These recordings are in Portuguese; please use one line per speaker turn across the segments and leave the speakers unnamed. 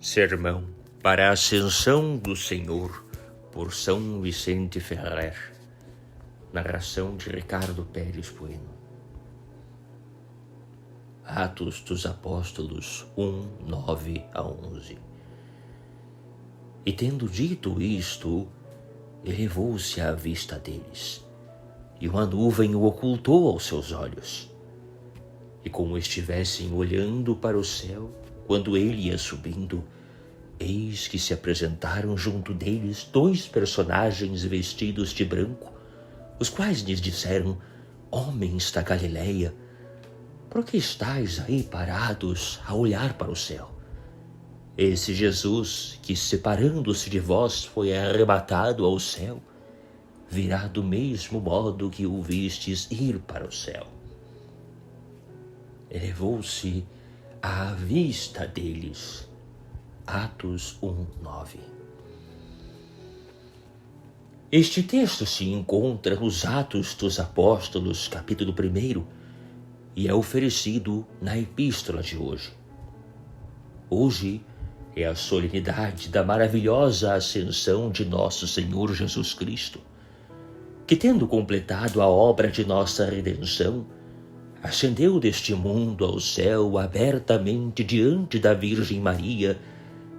Sermão para a Ascensão do Senhor, por São Vicente Ferrer. Narração de Ricardo Pérez Bueno. Atos dos Apóstolos 1, 9 a 11. E tendo dito isto, elevou-se à vista deles, e uma nuvem o ocultou aos seus olhos. E como estivessem olhando para o céu, quando ele ia subindo, eis que se apresentaram junto deles 2 personagens vestidos de branco, os quais lhes disseram: Homens da Galileia, por que estáis aí parados a olhar para o céu? Esse Jesus, que separando-se de vós foi arrebatado ao céu, virá do mesmo modo que o vistes ir para o céu. Elevou-se à vista deles. Atos 1, 9. Este texto se encontra nos Atos dos Apóstolos, capítulo 1, e é oferecido na epístola de hoje. Hoje é a solenidade da maravilhosa ascensão de nosso Senhor Jesus Cristo, que, tendo completado a obra de nossa redenção, ascendeu deste mundo ao céu abertamente diante da Virgem Maria,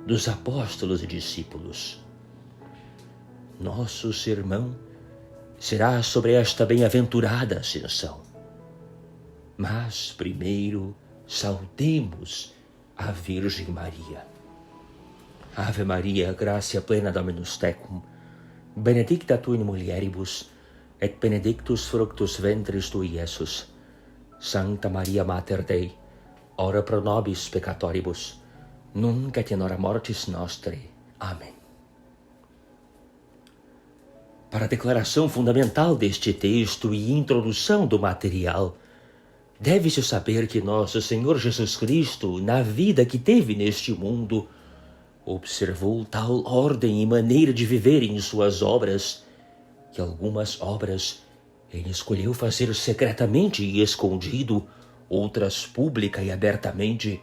dos apóstolos e discípulos. Nosso sermão será sobre esta bem-aventurada ascensão. Mas, primeiro, saudemos a Virgem Maria. Ave Maria, gratia plena Dominus tecum, benedicta tu in mulieribus, et benedictus fructus ventris tui, Iesus. Sancta Maria Mater Dei, ora pro nobis peccatoribus, nunc et in hora mortis nostre. Amém. Para a declaração fundamental deste texto e introdução do material, deve-se saber que nosso Senhor Jesus Cristo, na vida que teve neste mundo, observou tal ordem e maneira de viver em suas obras, que algumas obras ele escolheu fazer secretamente e escondido, outras pública e abertamente,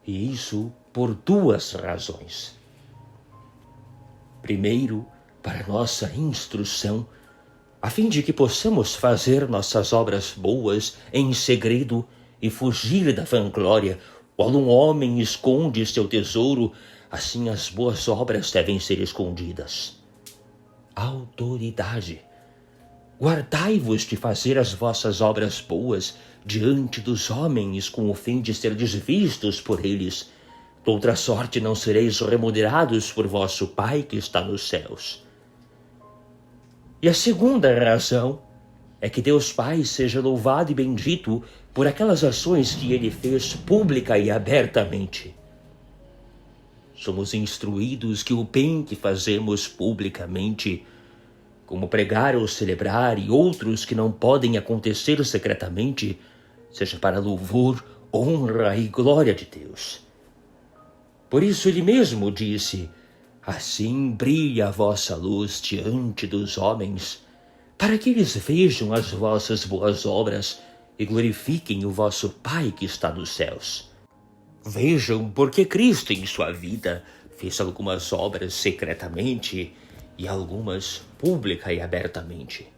e isso por 2 razões. Primeiro, para nossa instrução, a fim de que possamos fazer nossas obras boas em segredo e fugir da vanglória. Quando um homem esconde seu tesouro, assim as boas obras devem ser escondidas. Autoridade. Guardai-vos de fazer as vossas obras boas diante dos homens com o fim de serdes vistos por eles. De outra sorte não sereis remunerados por vosso Pai que está nos céus. E a segunda razão é que Deus Pai seja louvado e bendito por aquelas ações que Ele fez pública e abertamente. Somos instruídos que o bem que fazemos publicamente, como pregar ou celebrar, e outros que não podem acontecer secretamente, seja para louvor, honra e glória de Deus. Por isso ele mesmo disse: assim brilha a vossa luz diante dos homens, para que eles vejam as vossas boas obras e glorifiquem o vosso Pai que está nos céus. Vejam porque Cristo em sua vida fez algumas obras secretamente e algumas pública e abertamente.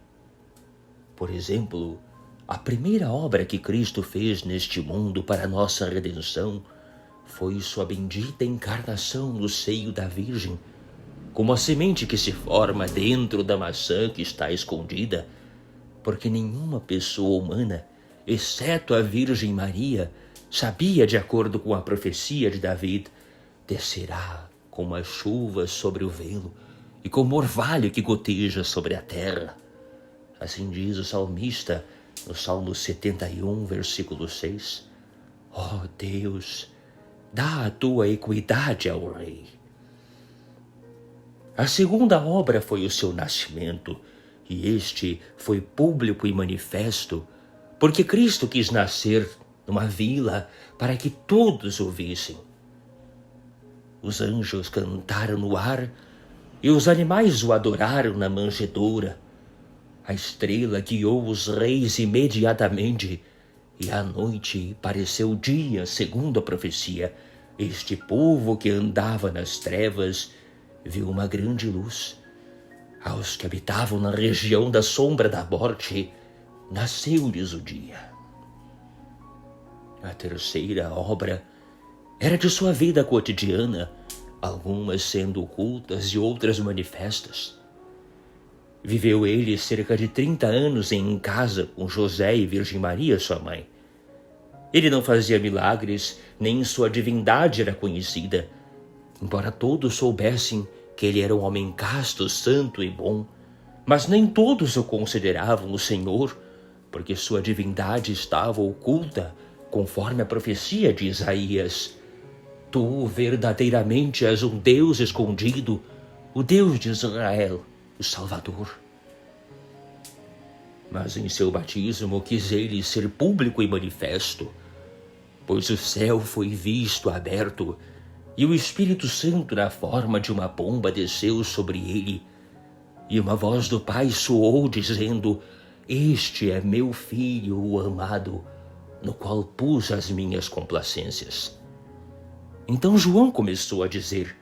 Por exemplo, a primeira obra que Cristo fez neste mundo para nossa redenção foi sua bendita encarnação no seio da Virgem, como a semente que se forma dentro da maçã que está escondida, porque nenhuma pessoa humana, exceto a Virgem Maria, sabia, de acordo com a profecia de David, descerá como a chuva sobre o velo e como orvalho que goteja sobre a terra. Assim diz o salmista no Salmo 71, versículo 6. Ó Deus, dá a tua equidade ao Rei. A segunda obra foi o seu nascimento, e este foi público e manifesto, porque Cristo quis nascer numa vila para que todos o vissem. Os anjos cantaram no ar e os animais o adoraram na manjedoura. A estrela guiou os reis imediatamente, e à noite pareceu dia, segundo a profecia, este povo que andava nas trevas viu uma grande luz. Aos que habitavam na região da sombra da morte, nasceu-lhes o dia. A terceira obra era de sua vida cotidiana, algumas sendo ocultas e outras manifestas. Viveu ele cerca de 30 anos em casa com José e Virgem Maria, sua mãe. Ele não fazia milagres, nem sua divindade era conhecida, embora todos soubessem que ele era um homem casto, santo e bom, mas nem todos o consideravam o Senhor, porque sua divindade estava oculta, conforme a profecia de Isaías. Tu verdadeiramente és um Deus escondido, o Deus de Israel, o Salvador. Mas em seu batismo quis ele ser público e manifesto, pois o céu foi visto aberto, e o Espírito Santo na forma de uma pomba desceu sobre ele, e uma voz do Pai soou dizendo: Este é meu Filho, o amado, no qual pus as minhas complacências. Então João começou a dizer: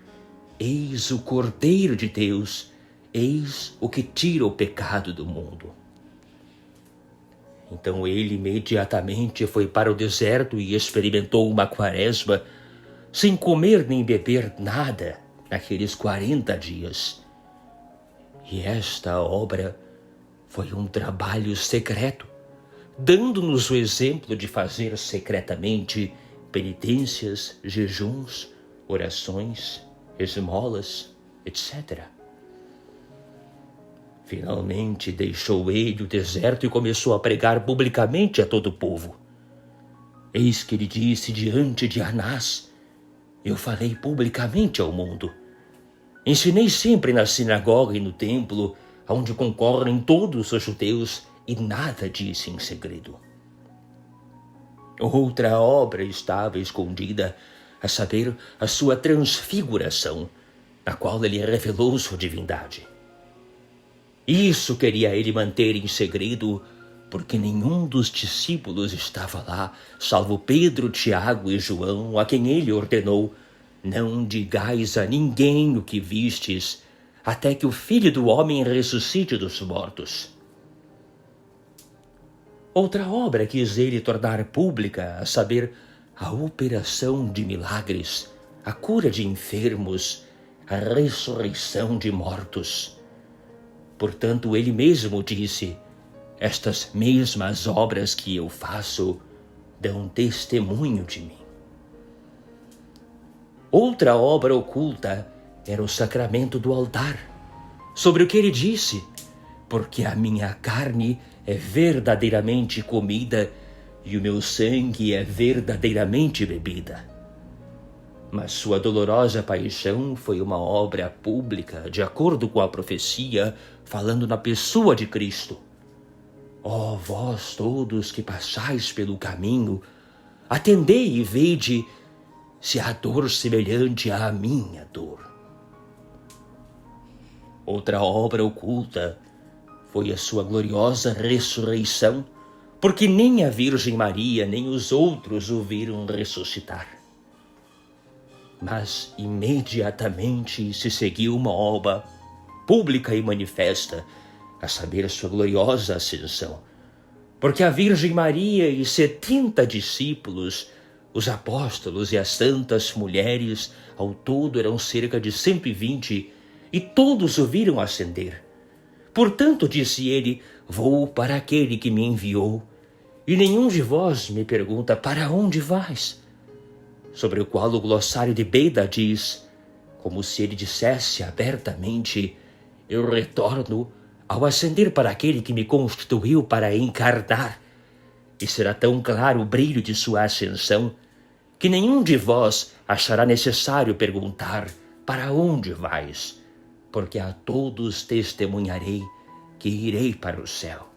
Eis o Cordeiro de Deus, eis o que tira o pecado do mundo. Então ele imediatamente foi para o deserto e experimentou uma quaresma, sem comer nem beber nada naqueles 40 dias. E esta obra foi um trabalho secreto, dando-nos o exemplo de fazer secretamente penitências, jejuns, orações, esmolas, etc. Finalmente deixou ele o deserto e começou a pregar publicamente a todo o povo. Eis que ele disse diante de Anás: Eu falei publicamente ao mundo. Ensinei sempre na sinagoga e no templo, onde concorrem todos os judeus, e nada disse em segredo. Outra obra estava escondida, a saber, a sua transfiguração, na qual ele revelou sua divindade. Isso queria ele manter em segredo, porque nenhum dos discípulos estava lá, salvo Pedro, Tiago e João, a quem ele ordenou: Não digais a ninguém o que vistes, até que o Filho do Homem ressuscite dos mortos. Outra obra quis ele tornar pública, a saber, a operação de milagres, a cura de enfermos, a ressurreição de mortos. Portanto, ele mesmo disse: Estas mesmas obras que eu faço dão testemunho de mim. Outra obra oculta era o sacramento do altar, sobre o que ele disse: Porque a minha carne é verdadeiramente comida e o meu sangue é verdadeiramente bebida. Mas sua dolorosa paixão foi uma obra pública, de acordo com a profecia, falando na pessoa de Cristo. Ó vós todos que passais pelo caminho, atendei e vede se há dor semelhante à minha dor. Outra obra oculta foi a sua gloriosa ressurreição, porque nem a Virgem Maria nem os outros o viram ressuscitar. Mas imediatamente se seguiu uma obra pública e manifesta, a saber, sua gloriosa ascensão, porque a Virgem Maria e 70 discípulos, os apóstolos e as santas mulheres, ao todo eram cerca de 120, e todos o viram ascender. Portanto, disse ele: Vou para aquele que me enviou, e nenhum de vós me pergunta: Para onde vais? Sobre o qual o glossário de Beda diz, como se ele dissesse abertamente: Eu retorno ao ascender para aquele que me constituiu para encarnar, e será tão claro o brilho de sua ascensão, que nenhum de vós achará necessário perguntar: Para onde vais? Porque a todos testemunharei que irei para o céu.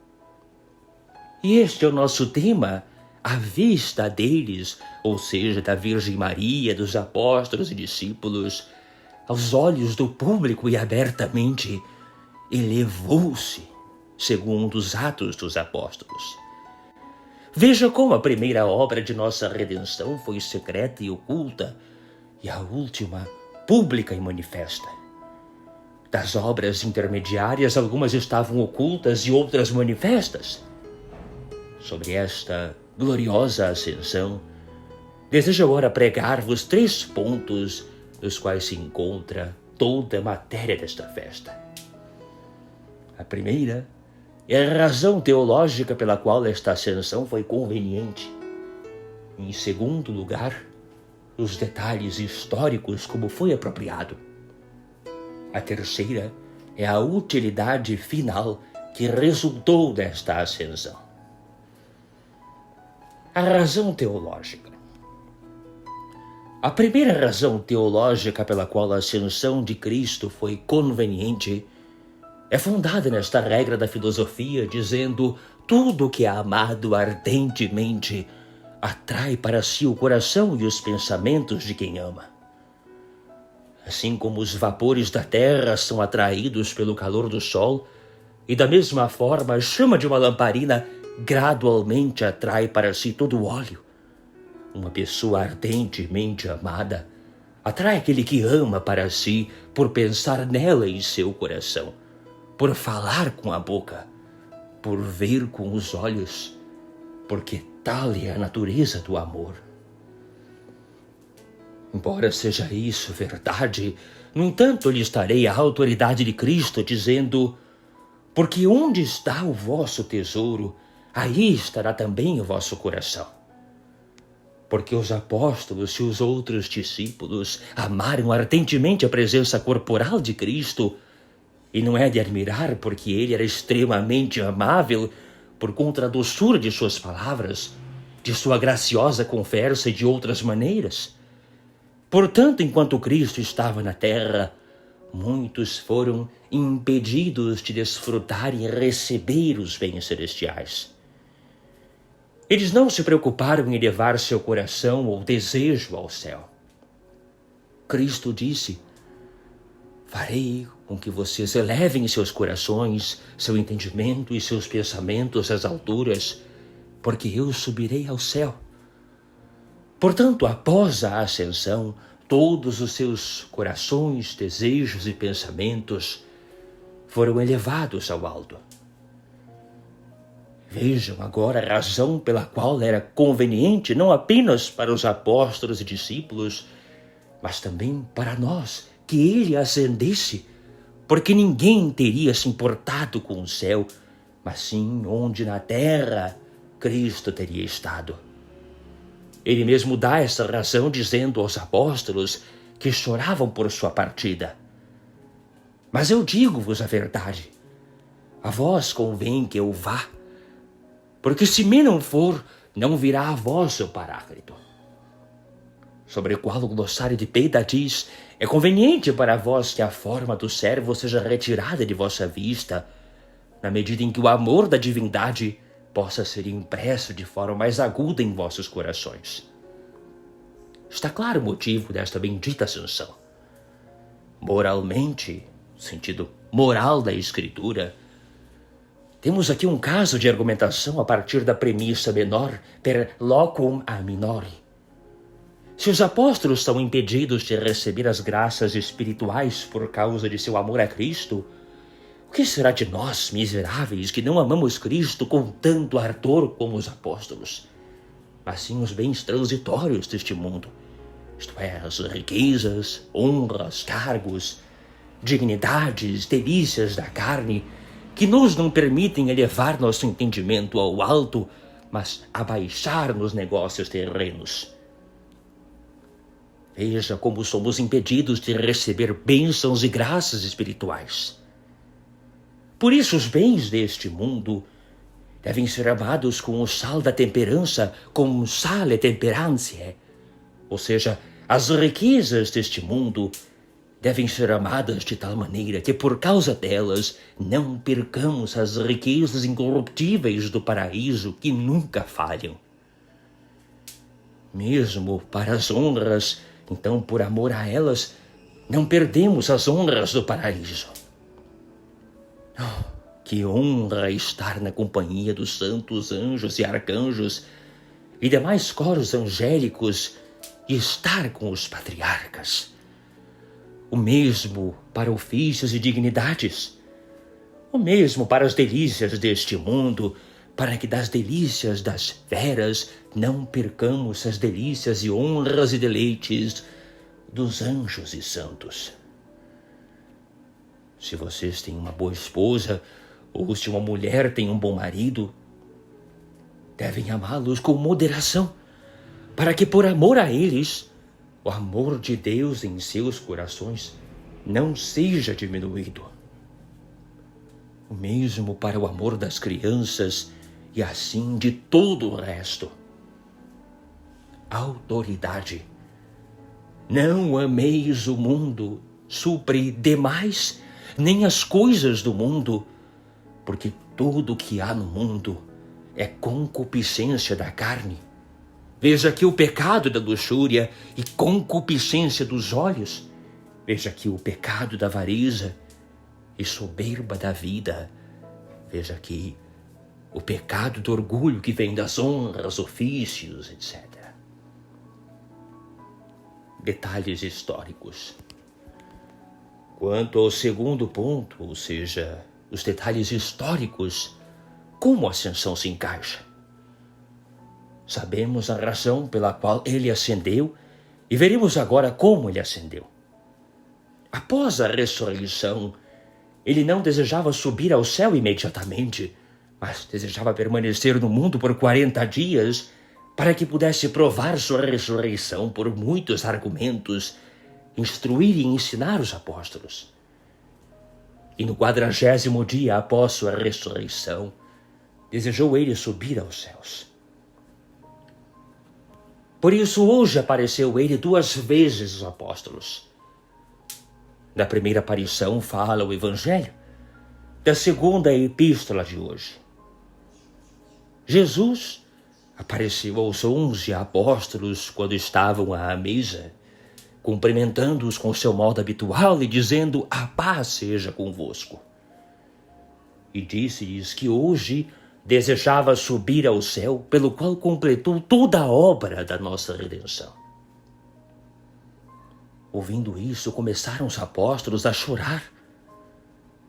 E este é o nosso tema, à vista deles, ou seja, da Virgem Maria, dos apóstolos e discípulos, aos olhos do público e abertamente, elevou-se, segundo os Atos dos Apóstolos. Veja como a primeira obra de nossa redenção foi secreta e oculta, e a última, pública e manifesta. Das obras intermediárias, algumas estavam ocultas e outras manifestas. Sobre esta gloriosa ascensão, desejo agora pregar-vos 3 pontos nos quais se encontra toda a matéria desta festa. A primeira é a razão teológica pela qual esta ascensão foi conveniente. Em segundo lugar, os detalhes históricos como foi apropriado. A terceira é a utilidade final que resultou desta ascensão. A razão teológica. A primeira razão teológica pela qual a ascensão de Cristo foi conveniente é fundada nesta regra da filosofia, dizendo: tudo que é amado ardentemente atrai para si o coração e os pensamentos de quem ama. Assim como os vapores da terra são atraídos pelo calor do sol, e da mesma forma a chama de uma lamparina gradualmente atrai para si todo o óleo, uma pessoa ardentemente amada atrai aquele que ama para si por pensar nela em seu coração, por falar com a boca, por ver com os olhos, porque tal é a natureza do amor. Embora seja isso verdade, no entanto lhe estarei a autoridade de Cristo dizendo: porque onde está o vosso tesouro, aí estará também o vosso coração. Porque os apóstolos e os outros discípulos amaram ardentemente a presença corporal de Cristo, e não é de admirar porque ele era extremamente amável por conta da doçura de suas palavras, de sua graciosa conversa e de outras maneiras. Portanto, enquanto Cristo estava na terra, muitos foram impedidos de desfrutar e receber os bens celestiais. Eles não se preocuparam em levar seu coração ou desejo ao céu. Cristo disse: farei com que vocês elevem seus corações, seu entendimento e seus pensamentos às alturas, porque eu subirei ao céu. Portanto, após a ascensão, todos os seus corações, desejos e pensamentos foram elevados ao alto. Vejam agora a razão pela qual era conveniente não apenas para os apóstolos e discípulos, mas também para nós, que ele ascendesse, porque ninguém teria se importado com o céu, mas sim onde na terra Cristo teria estado. Ele mesmo dá essa razão dizendo aos apóstolos que choravam por sua partida: mas eu digo-vos a verdade, a vós convém que eu vá, porque se me não for, não virá a vós o Paráclito. Sobre o qual o glossário de Beda diz: é conveniente para vós que a forma do servo seja retirada de vossa vista, na medida em que o amor da divindade possa ser impresso de forma mais aguda em vossos corações. Está claro o motivo desta bendita ascensão. Moralmente, no sentido moral da Escritura, temos aqui um caso de argumentação a partir da premissa menor per locum a minori. Se os apóstolos são impedidos de receber as graças espirituais por causa de seu amor a Cristo, o que será de nós, miseráveis, que não amamos Cristo com tanto ardor como os apóstolos, mas sim os bens transitórios deste mundo, isto é, as riquezas, honras, cargos, dignidades, delícias da carne, que nos não permitem elevar nosso entendimento ao alto, mas abaixar nos negócios terrenos. Veja como somos impedidos de receber bênçãos e graças espirituais. Por isso os bens deste mundo devem ser amados com o sal da temperança, com sale temperantiae, ou seja, as riquezas deste mundo devem ser amadas de tal maneira que por causa delas não percamos as riquezas incorruptíveis do paraíso que nunca falham. Mesmo para as honras, então por amor a elas, não perdemos as honras do paraíso. Oh, que honra estar na companhia dos santos anjos e arcanjos e demais coros angélicos e estar com os patriarcas. O mesmo para ofícios e dignidades. O mesmo para as delícias deste mundo, para que das delícias das feras não percamos as delícias e honras e deleites dos anjos e santos. Se vocês têm uma boa esposa, ou se uma mulher tem um bom marido, devem amá-los com moderação, para que por amor a eles, o amor de Deus em seus corações não seja diminuído. O mesmo para o amor das crianças e assim de todo o resto. Autoridade. Não ameis o mundo, supre demais, nem as coisas do mundo, porque tudo o que há no mundo é concupiscência da carne. Veja aqui o pecado da luxúria e concupiscência dos olhos. Veja aqui o pecado da avareza e soberba da vida. Veja aqui o pecado do orgulho que vem das honras, ofícios, etc. Detalhes históricos. Quanto ao segundo ponto, ou seja, os detalhes históricos, como a ascensão se encaixa? Sabemos a razão pela qual ele ascendeu e veremos agora como ele ascendeu. Após a ressurreição, ele não desejava subir ao céu imediatamente, mas desejava permanecer no mundo por 40 dias para que pudesse provar sua ressurreição por muitos argumentos, instruir e ensinar os apóstolos. E no 40º dia após sua ressurreição, desejou ele subir aos céus. Por isso hoje apareceu ele 2 vezes aos apóstolos. Da primeira aparição fala o Evangelho, da segunda a epístola de hoje. Jesus apareceu aos 11 apóstolos quando estavam à mesa, cumprimentando-os com seu modo habitual e dizendo: a paz seja convosco. E disse-lhes que hoje desejava subir ao céu, pelo qual completou toda a obra da nossa redenção. Ouvindo isso, começaram os apóstolos a chorar.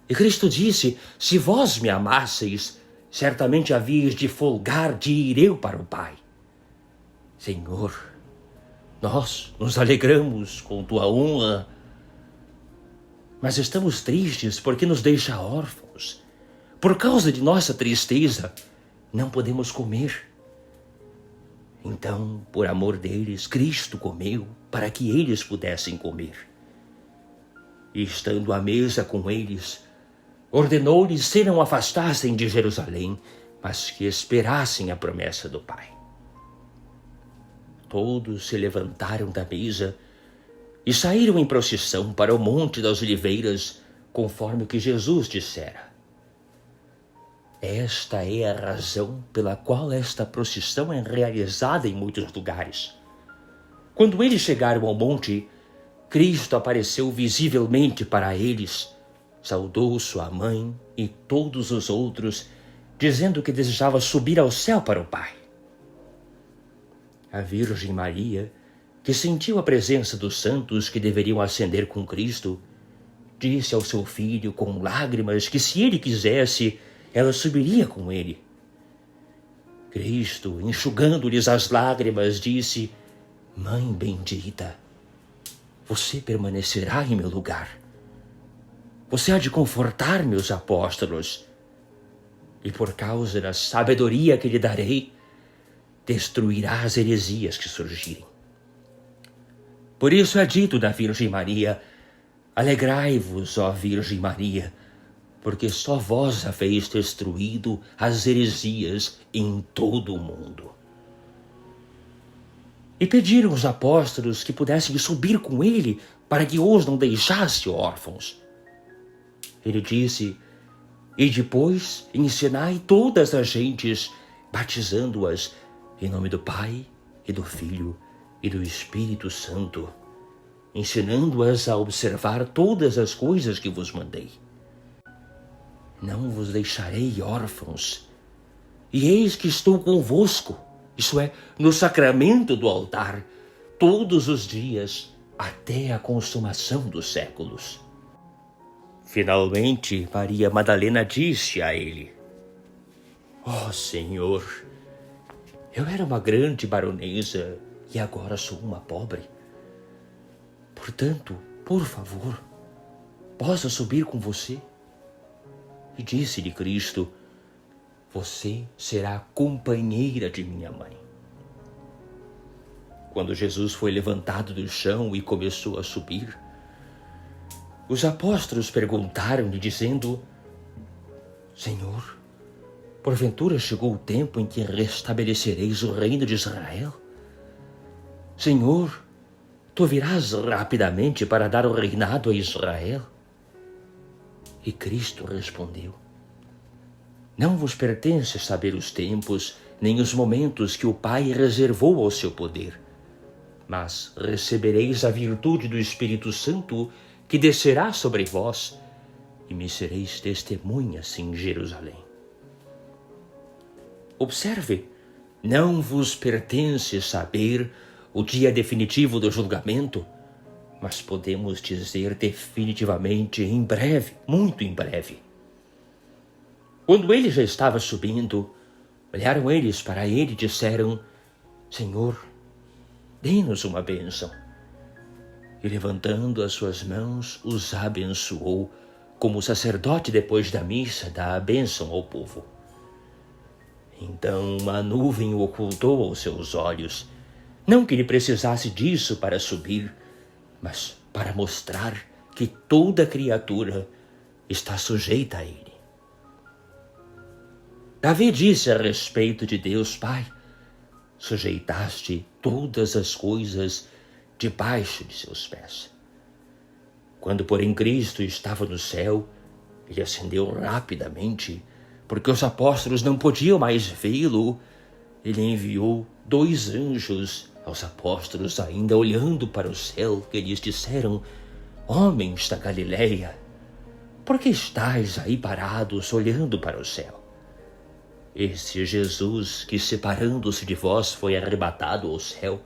E Cristo disse: se vós me amasseis, certamente havíeis de folgar de ir eu para o Pai. Senhor, nós nos alegramos com tua honra, mas estamos tristes porque nos deixa órfãos. Por causa de nossa tristeza, não podemos comer. Então, por amor deles, Cristo comeu para que eles pudessem comer. E estando à mesa com eles, ordenou-lhes que não afastassem de Jerusalém, mas que esperassem a promessa do Pai. Todos se levantaram da mesa e saíram em procissão para o Monte das Oliveiras, conforme o que Jesus dissera. Esta é a razão pela qual esta procissão é realizada em muitos lugares. Quando eles chegaram ao monte, Cristo apareceu visivelmente para eles, saudou sua mãe e todos os outros, dizendo que desejava subir ao céu para o Pai. A Virgem Maria, que sentiu a presença dos santos que deveriam ascender com Cristo, disse ao seu filho com lágrimas que se ele quisesse, ela subiria com ele. Cristo, enxugando-lhes as lágrimas, disse: Mãe bendita, você permanecerá em meu lugar. Você há de confortar meus apóstolos. E por causa da sabedoria que lhe darei, destruirá as heresias que surgirem. Por isso é dito da Virgem Maria: alegrai-vos, ó Virgem Maria, porque só vós haveis destruído as heresias em todo o mundo. E pediram os apóstolos que pudessem subir com ele para que os não deixasse órfãos. Ele disse: e depois ensinai todas as gentes, batizando-as em nome do Pai, e do Filho, e do Espírito Santo, ensinando-as a observar todas as coisas que vos mandei. Não vos deixarei órfãos, e eis que estou convosco, isto é, no sacramento do altar, todos os dias, até a consumação dos séculos. Finalmente, Maria Madalena disse a ele: Ó Senhor, eu era uma grande baronesa e agora sou uma pobre. Portanto, por favor, posso subir com você? E disse-lhe Cristo: Você será a companheira de minha mãe. Quando Jesus foi levantado do chão e começou a subir, os apóstolos perguntaram-lhe, dizendo: Senhor, porventura chegou o tempo em que restabelecereis o reino de Israel? Senhor, tu virás rapidamente para dar o reinado a Israel? E Cristo respondeu: Não vos pertence saber os tempos, nem os momentos que o Pai reservou ao seu poder, mas recebereis a virtude do Espírito Santo, que descerá sobre vós, e me sereis testemunhas em Jerusalém. Observe, não vos pertence saber o dia definitivo do julgamento, mas podemos dizer definitivamente em breve, muito em breve. Quando ele já estava subindo, olharam eles para ele e disseram: Senhor, dê-nos uma bênção. E levantando as suas mãos, os abençoou, como o sacerdote depois da missa dá a bênção ao povo. Então uma nuvem o ocultou aos seus olhos, não que ele precisasse disso para subir, mas para mostrar que toda criatura está sujeita a ele. Davi disse a respeito de Deus Pai: Sujeitaste todas as coisas debaixo de seus pés. Quando, porém, Cristo estava no céu, ele ascendeu rapidamente, porque os apóstolos não podiam mais vê-lo. Ele enviou 2 anjos aos apóstolos, ainda olhando para o céu, que lhes disseram: Homens da Galileia, por que estáis aí parados olhando para o céu? Esse Jesus, que separando-se de vós foi arrebatado ao céu,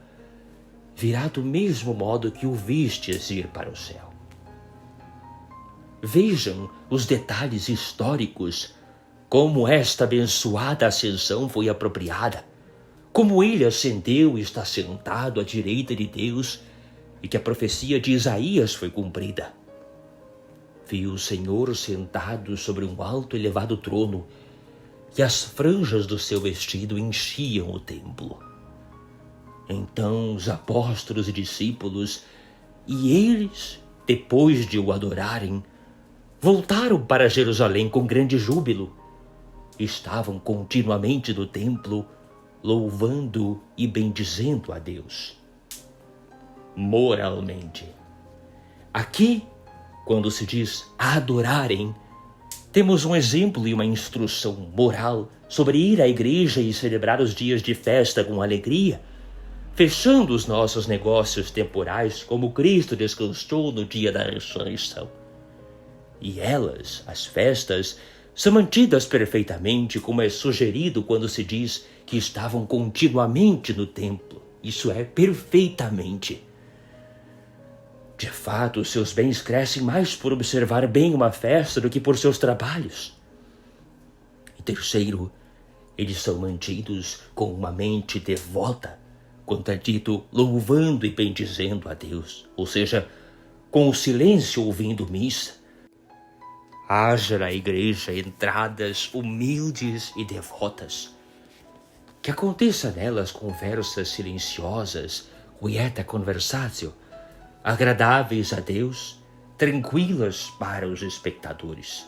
virá do mesmo modo que o vistes ir para o céu. Vejam os detalhes históricos, como esta abençoada ascensão foi apropriada, como ele ascendeu e está sentado à direita de Deus, e que a profecia de Isaías foi cumprida. Viu o Senhor sentado sobre um alto e elevado trono, e as franjas do seu vestido enchiam o templo. Então os apóstolos e discípulos, e eles, depois de o adorarem, voltaram para Jerusalém com grande júbilo. Estavam continuamente no templo, louvando e bendizendo a Deus. Moralmente, aqui, quando se diz adorarem, temos um exemplo e uma instrução moral sobre ir à igreja e celebrar os dias de festa com alegria, fechando os nossos negócios temporais como Cristo descansou no dia da ressurreição. E elas, as festas, são mantidas perfeitamente, como é sugerido quando se diz que estavam continuamente no templo. Isso é, perfeitamente. De fato, seus bens crescem mais por observar bem uma festa do que por seus trabalhos. E terceiro, eles são mantidos com uma mente devota, quanto é dito, louvando e bendizendo a Deus, ou seja, com o silêncio ouvindo missa. Haja na igreja entradas humildes e devotas. Que aconteça nelas conversas silenciosas, quieta conversatio, agradáveis a Deus, tranquilas para os espectadores.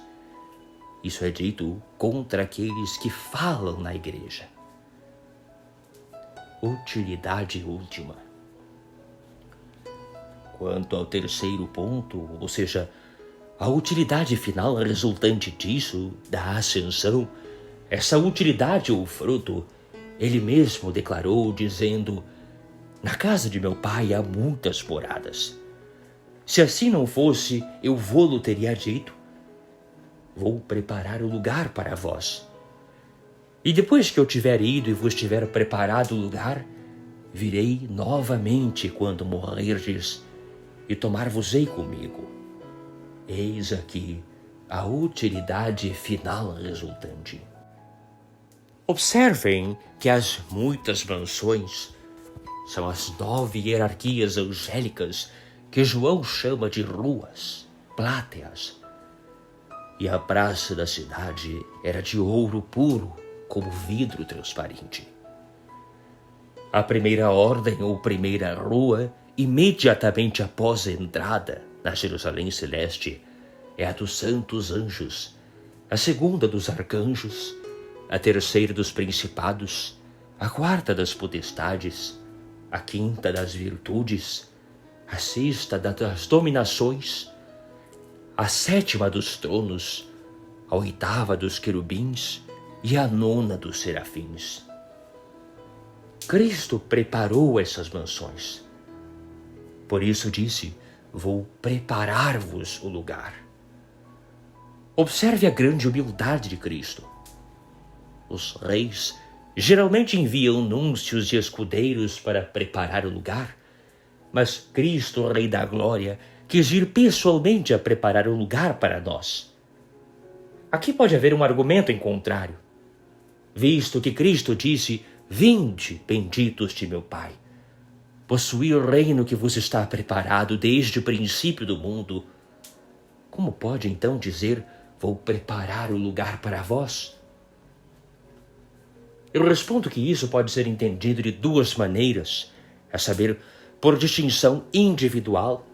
Isso é dito contra aqueles que falam na igreja. Utilidade última. Quanto ao terceiro ponto, ou seja, a utilidade final resultante disso, da ascensão, essa utilidade ou fruto, ele mesmo declarou dizendo: Na casa de meu pai há muitas moradas. Se assim não fosse, eu vô-lo teria dito: Vou preparar o lugar para vós. E depois que eu tiver ido e vos tiver preparado o lugar, virei novamente quando morrerdes, e tomar-vos-ei comigo. Eis aqui a utilidade final resultante. Observem que as muitas mansões são as 9 hierarquias angélicas que João chama de ruas, pláteas. E a praça da cidade era de ouro puro, como vidro transparente. A primeira ordem ou primeira rua, imediatamente após a entrada na Jerusalém Celeste, é a dos santos anjos, a segunda dos arcanjos, a terceira dos principados, a quarta das potestades, a quinta das virtudes, a sexta das dominações, a sétima dos tronos, a oitava dos querubins e a nona dos serafins. Cristo preparou essas mansões. Por isso disse: vou preparar-vos o lugar. Observe a grande humildade de Cristo. Os reis geralmente enviam núncios e escudeiros para preparar o lugar, mas Cristo, o Rei da Glória, quis ir pessoalmente a preparar o lugar para nós. Aqui pode haver um argumento em contrário, visto que Cristo disse: vinde, benditos de meu Pai, possuí o reino que vos está preparado desde o princípio do mundo. Como pode então dizer: vou preparar o lugar para vós? Eu respondo que isso pode ser entendido de duas maneiras, a saber, por distinção individual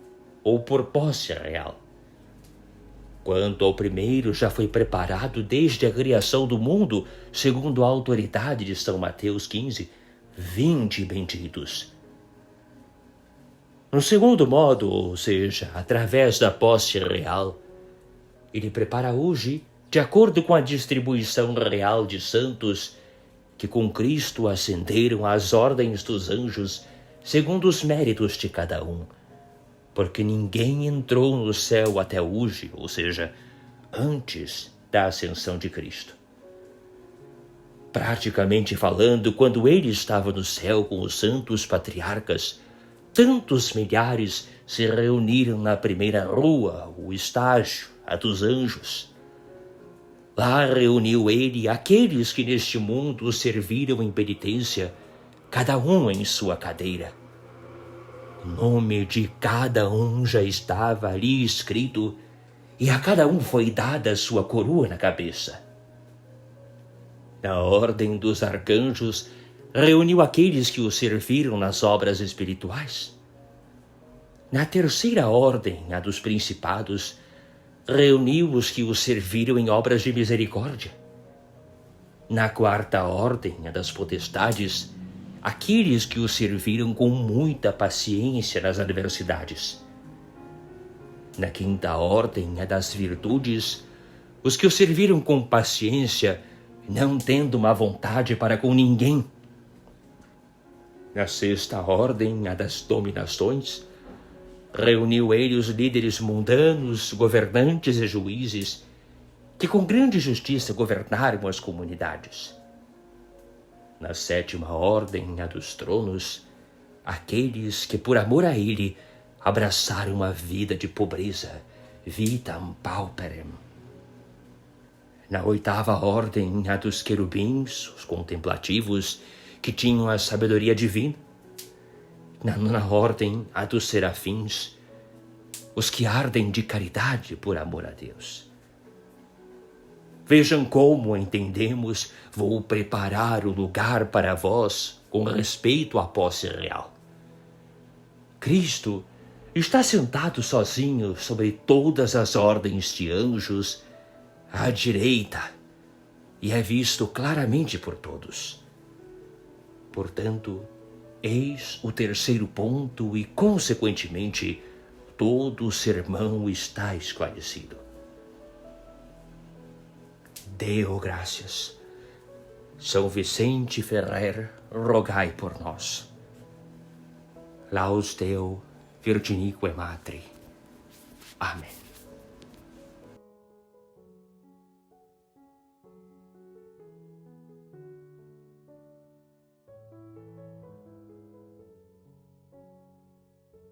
ou por posse real. Quanto ao primeiro, já foi preparado desde a criação do mundo, segundo a autoridade de São Mateus 15, vinde, benditos. No segundo modo, ou seja, através da posse real, ele prepara hoje, de acordo com a distribuição real de santos, que com Cristo ascenderam às ordens dos anjos, segundo os méritos de cada um, porque ninguém entrou no céu até hoje, ou seja, antes da ascensão de Cristo. Praticamente falando, quando ele estava no céu com os santos patriarcas, tantos milhares se reuniram na primeira rua, o estágio, a dos anjos. Lá reuniu ele aqueles que neste mundo o serviram em penitência, cada um em sua cadeira. O nome de cada um já estava ali escrito, e a cada um foi dada a sua coroa na cabeça. Na ordem dos arcanjos, reuniu aqueles que o serviram nas obras espirituais. Na terceira ordem, a dos principados, reuniu os que o serviram em obras de misericórdia. Na quarta ordem, a das potestades, aqueles que o serviram com muita paciência nas adversidades. Na quinta ordem, a das virtudes, os que o serviram com paciência, não tendo má vontade para com ninguém. Na sexta ordem, a das dominações, reuniu ele os líderes mundanos, governantes e juízes, que com grande justiça governaram as comunidades. Na sétima ordem, a dos tronos, aqueles que por amor a ele abraçaram a vida de pobreza, vitam pauperem. Na oitava ordem, a dos querubins, os contemplativos, que tinham a sabedoria divina. Na nona ordem, a dos serafins, os que ardem de caridade por amor a Deus. Vejam como entendemos: vou preparar o lugar para vós com respeito à posse real. Cristo está sentado sozinho sobre todas as ordens de anjos à direita e é visto claramente por todos. Portanto, eis o terceiro ponto e, consequentemente, todo o sermão está esclarecido. Deo graças. São Vicente Ferrer, rogai por nós. Laus Deo, Virginique Matri. Amém.